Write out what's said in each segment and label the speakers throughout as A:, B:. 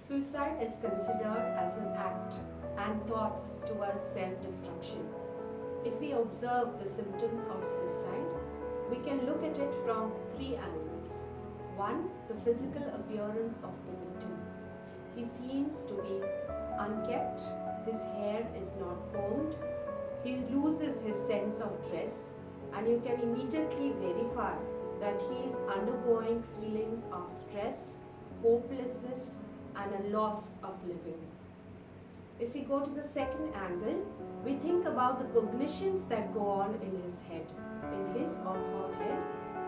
A: Suicide is considered as an act and thoughts towards self-destruction. If we observe the symptoms of suicide, we can look at it from three angles. One, the physical appearance of the victim. He seems to be unkempt, his hair is not combed, he loses his sense of dress, and you can immediately verify that he is undergoing feelings of stress, hopelessness, and a loss of living. If we go to the second angle, we think about the cognitions that go on in his head. In his or her head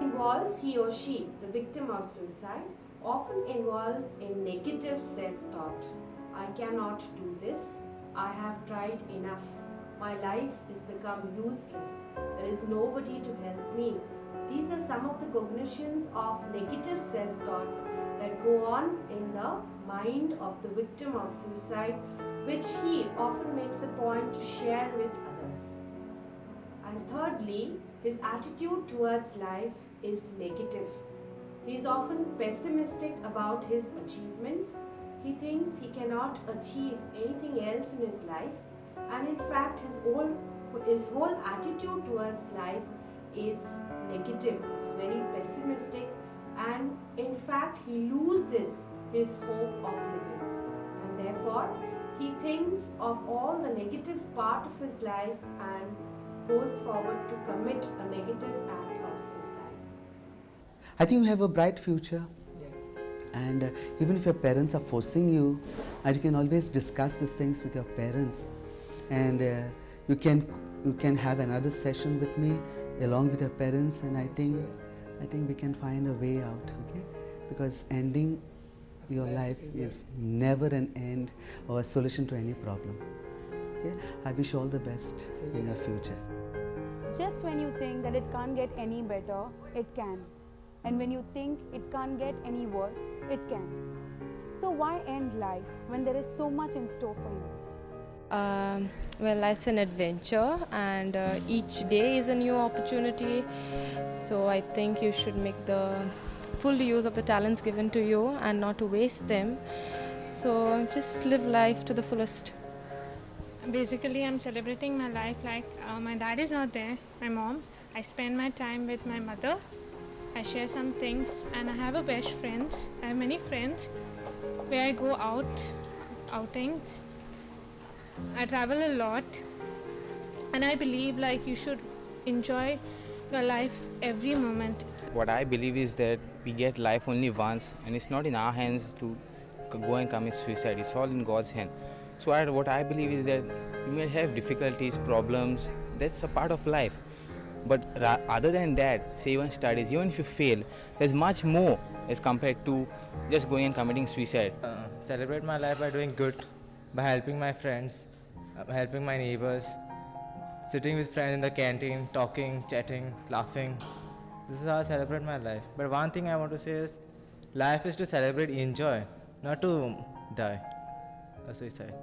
A: involves he or she, the victim of suicide, often involves a negative self-thought. I cannot do this. I have tried enough. My life is become useless. There is nobody to help me. These are some of the cognitions of negative self-thoughts that go on in the mind of the victim of suicide, which he often makes a point to share with others. And thirdly, his attitude towards life is negative. He is often pessimistic about his achievements. He thinks he cannot achieve anything else in his life, and in fact his whole attitude towards life is negative. He's very pessimistic, and in fact he loses his hope of living, and therefore he thinks of all the negative part of his life and goes forward to commit a negative act of suicide.
B: I think you have a bright future. And even if your parents are forcing you, and you can always discuss these things with your parents, and you can have another session with me along with your parents, and I think we can find a way out. Okay, because ending your life is never an end or a solution to any problem. Okay, I wish you all the best in your future.
C: Just when you think that it can't get any better, it can. And when you think it can't get any worse, it can. So why end life when there is so much in store for you?
D: Well, life's an adventure, and each day is a new opportunity. So I think you should make the full use of the talents given to you and not to waste them. So just live life to the fullest.
E: Basically, I'm celebrating my life like my dad is not there, my mom. I spend my time with my mother. I share some things, and I have a best friends. I have many friends where I go outings. I travel a lot, and I believe like you should enjoy your life every moment.
F: What I believe is that we get life only once, and it's not in our hands to go and commit suicide. It's all in God's hand. So what I believe is that you may have difficulties, problems. That's a part of life. But other than that, say even studies, even if you fail, there's much more as compared to just going and committing suicide.
G: Celebrate my life by doing good, by helping my friends, helping my neighbors, sitting with friends in the canteen, talking, chatting, laughing. This is how I celebrate my life. But one thing I want to say is, life is to celebrate, enjoy, not to die or suicide.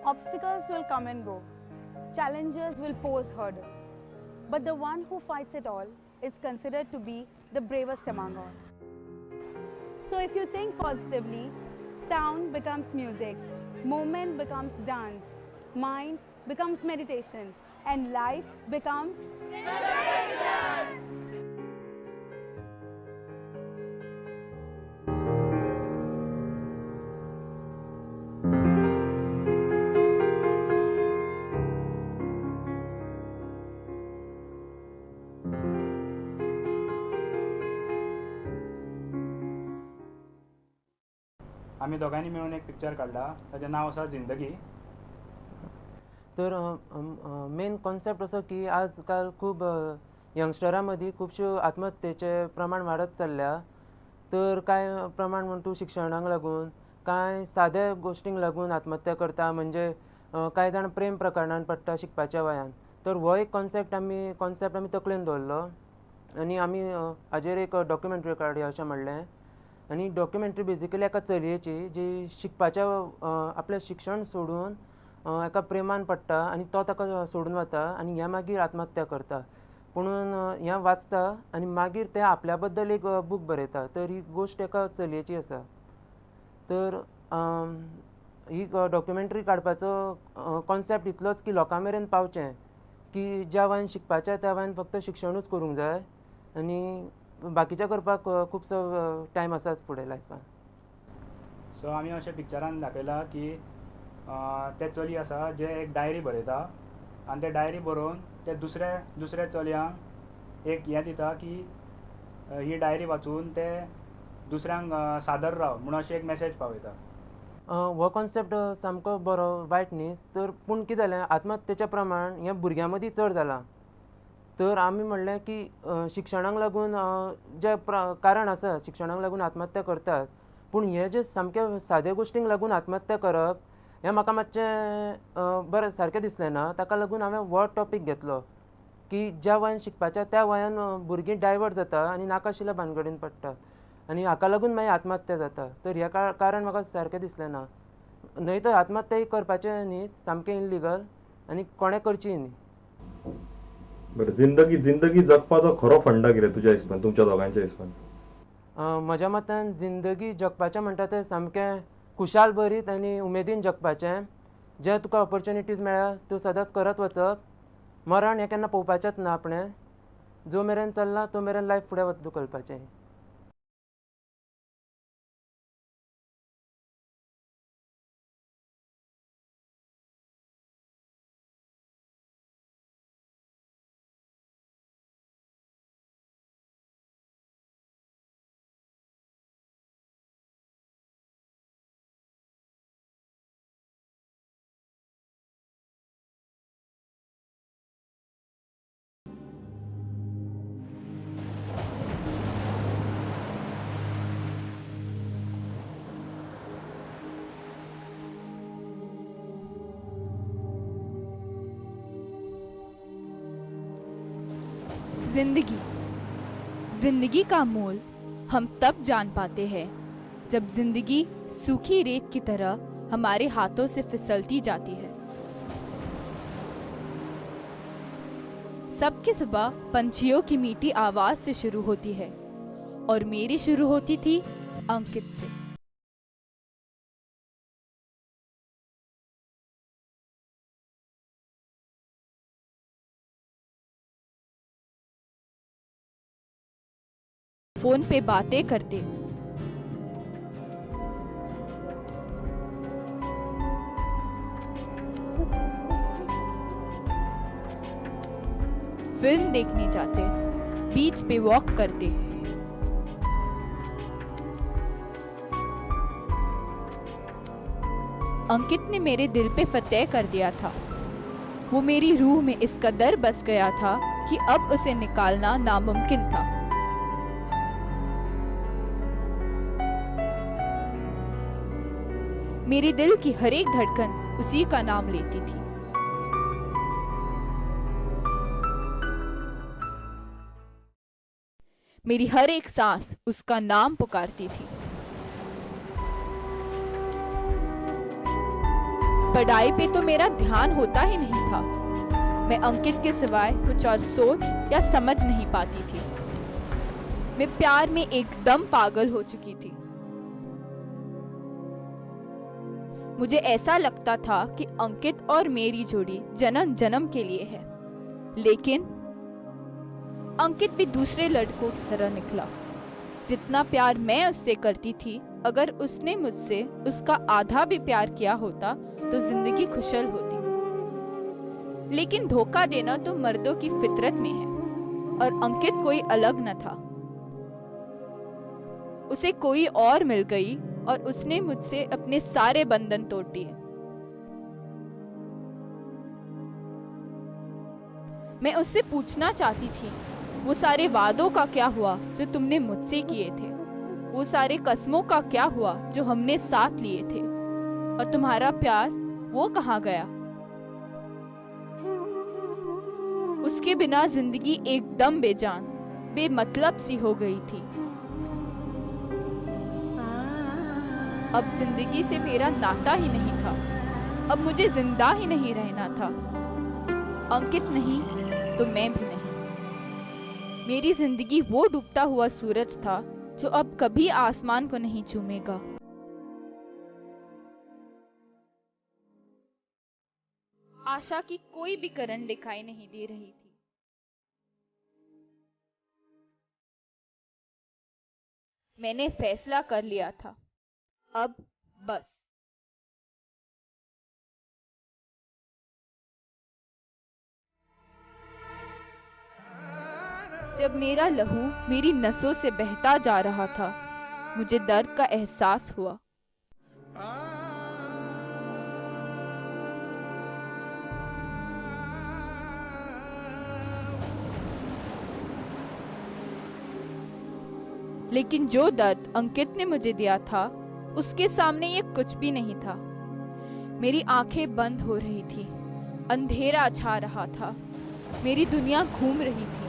C: Obstacles will come and go. Challenges will pose hurdles. But the one who fights it all is considered to be the bravest among all. So if you think positively, sound becomes music, movement becomes dance, mind becomes meditation, and life becomes celebration.
H: आम्ही दोघांनी मिळून एक picture काढला, त्याचं नाव आसा जिंदगी.
I: तर main concept असो की आजकाल खूब यंगस्टरां मदीं खुबश्यो आत्महत्येचे प्रमाण वाडत चल्ल्या. तर कांय प्रमाण म्हण तूं शिक्षणाक लागून, कांय साद्या गोश्टींक लागून आत्महत्या करता, म्हणजे कांय जाण प्रेम प्रकरणान पडटा शिकपाच्या वयान. तर हो एक कॉन्सेप्ट आमी तकलेन दवरलो, आनी आमी हाजेर एक डॉक्युमेंटरी काडया अशें म्हणलें. आनी डॉक्युमेंटरी बेजिकली एका चलयेची जी शिकपाच्या आपलें शिक्षण सोडून एका प्रेमान पडटा, आनी तो ताका सोडून वता, आनी हें मागीर आत्महत्या करता. पुणून हें वाचता आनी मागीर ते आपल्या बद्दल एक बूक बरयता. तर ही गोश्ट एका चलयेची आसा. तर ही डॉक्युमेंटरी काडपाचो कॉन्सेप्ट इतलोच की लोकां मेरेन पावचें की ज्या वयान शिकपाचें त्या वयान फक्त शिक्षणूच करूंक जाय आनी बाकीचें करपाक खुबसो टायम आसाच फुडें लायफान.
H: सो आमी अशें पिक्चरान दाखयलां की ते चली आसा जे एक डायरी बरयता आनी ते डायरी बरोवन ते दुसऱ्या चलयांक एक हें दिता की ही डायरी वाचून ते दुसऱ्यांक सादर राव म्हणून अशी एक मॅसेज पावयता.
I: हो कॉन्सेप्ट सामको बरो वायट न्ही, तर पूण कितें जालें आत्महत्येचें प्रमाण हें भुरग्यां मदीं चड जालां. तर आमी म्हणलें की शिक्षणाक लागून जे कारण आसा शिक्षणाक लागून आत्महत्या करतात, पूण हे जे सामके सादे गोश्टींक लागून आत्महत्या करप हें म्हाका मातशें बरें सारकें दिसलें ना. ताका लागून हांवें हो टॉपीक घेतलो की ज्या वयान शिकपाच्या त्या वयान भुरगीं डायवर्ट जाता आनी नाकाशिल्ल्या भानगडीन पडटा आनी हाका लागून मागीर आत्महत्या जाता. तर हें कारण म्हाका सारकें दिसलें ना. न्हय तर आत्महत्या करपाचें न्ही, सामकें इल्लिगल आनी कोणें करची न्ही.
J: बरं, जिंदगी जगपाचो खरो फंडा कितें तुज्या हिसपान, तुमच्या दोगांच्या हिसपान?
I: म्हज्या मतान जिंदगी जगपाचें म्हणटा तें सामकें खुशाल बरीत आनी उमेदीन जगपाचें. जे तुका ऑपॉर्च्युनिटीज मेळ्ळा त्यो सदांच करत वचप. मरण हें केन्ना पळोवपाचेंच ना आपणें. जो मेरेन चल्लां तो मेरेन लायफ फुडें धुकलपाचें.
K: जिंदगी का मोल हम तब जान पाते हैं जब जिंदगी सूखी रेत की तरह हमारे हाथों से फिसलती जाती है. सबकी सुबह पंछियों की मीठी आवाज से शुरू होती है और मेरी शुरू होती थी अंकित से. फोन पे बातें करते, फिल्म देखने जाते, बीच पे वॉक करते, अंकित ने मेरे दिल पे फतेह कर दिया था. वो मेरी रूह में इस कदर बस गया था कि अब उसे निकालना नामुमकिन था. मेरे दिल की हर एक धड़कन उसी का नाम लेती थी. मेरी हर एक सांस उसका नाम पुकारती थी. पढ़ाई पे तो मेरा ध्यान होता ही नहीं था. मैं अंकित के सिवाय कुछ और सोच या समझ नहीं पाती थी. मैं प्यार में एकदम पागल हो चुकी थी. मुझे ऐसा लगता था कि अंकित और मेरी जोड़ी जन्म जन्म के लिए है. लेकिन अंकित भी दूसरे लड़कों की तरह निकला. जितना प्यार मैं उससे करती थी, अगर उसने मुझसे उसका आधा भी प्यार किया होता तो जिंदगी खुशल होती. लेकिन धोखा देना तो मर्दों की फितरत में है और अंकित कोई अलग न था. उसे कोई और मिल गई और उसने मुझसे अपने सारे बंधन तोड़ दिए. मैं उससे पूछना चाहती थी, वो सारे वादों का क्या हुआ जो तुमने मुझसे किए थे? वो सारे कसमों का क्या हुआ जो हमने साथ लिए थे? और तुम्हारा प्यार वो कहाँ गया? उसके बिना जिंदगी एकदम बेजान, बेमतलब सी हो गई थी. अब जिंदगी से मेरा नाता ही नहीं था. अब मुझे जिंदा ही नहीं रहना था. अंकित नहीं तो मैं भी नहीं. मेरी जिंदगी वो डूबता हुआ सूरज था जो अब कभी आसमान को नहीं चूमेगा. आशा की कोई भी किरण दिखाई नहीं दे रही थी। मैंने फैसला कर लिया था, अब बस। जब मेरा लहू मेरी नसों से बहता जा रहा था, मुझे दर्द का एहसास हुआ। लेकिन जो दर्द अंकित ने मुझे दिया था, उसके सामने ये कुछ भी नहीं था। मेरी आंखें बंद हो रही थी, अंधेरा छा रहा था, मेरी दुनिया घूम रही थी।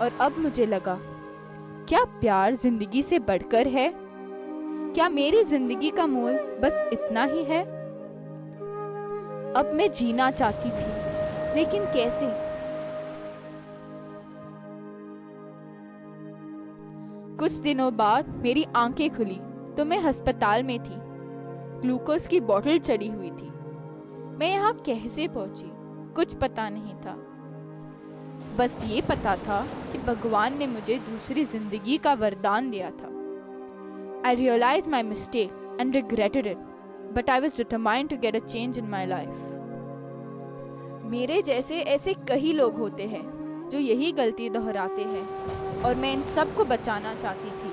K: और अब मुझे लगा, क्या प्यार जिंदगी से बढ़कर है? क्या मेरी जिंदगी का मोल बस इतना ही है? अब मैं जीना चाहती थी, लेकिन कैसे? कुछ दिनों बाद मेरी आंखें खुली तो मैं अस्पताल में थी। ग्लूकोज की बोतल चढ़ी हुई थी। मैं यहाँ कैसे पहुंची, कुछ पता नहीं था। बस ये पता था कि भगवान ने मुझे दूसरी जिंदगी का वरदान दिया था। I realized my mistake and regretted it, but I was determined to get a change in my life. मेरे जैसे ऐसे कई लोग होते हैं जो यही गलती दोहराते हैं, और मैं इन सब को बचाना चाहती थी,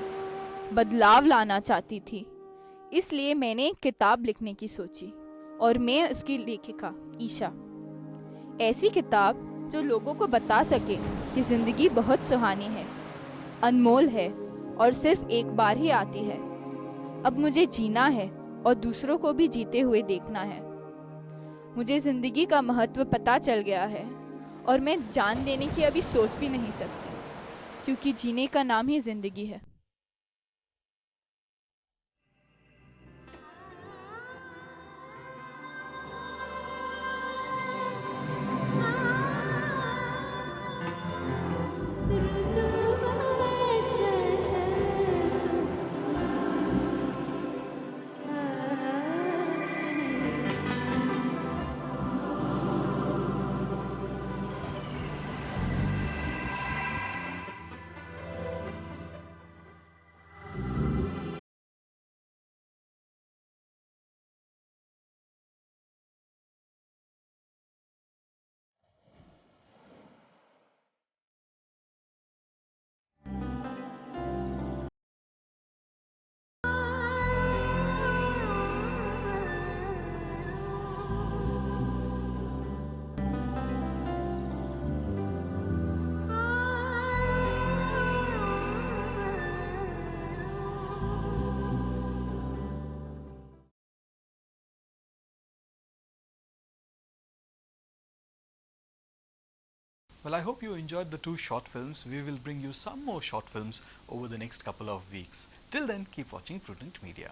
K: बदलाव लाना चाहती थी। इसलिए मैंने एक किताब लिखने की सोची, और मैं उसकी लेखिका ईशा। ऐसी किताब जो लोगों को बता सके कि ज़िंदगी बहुत सुहानी है, अनमोल है और सिर्फ एक बार ही आती है। अब मुझे जीना है और दूसरों को भी जीते हुए देखना है। मुझे ज़िंदगी का महत्व पता चल गया है, और मैं जान देने की अभी सोच भी नहीं सकती, क्योंकि जीने का नाम ही ज़िंदगी है।
L: Well, I hope you enjoyed the 2 short films. We will bring you some more short films over the next couple of weeks. Till then, keep watching Prudent Media.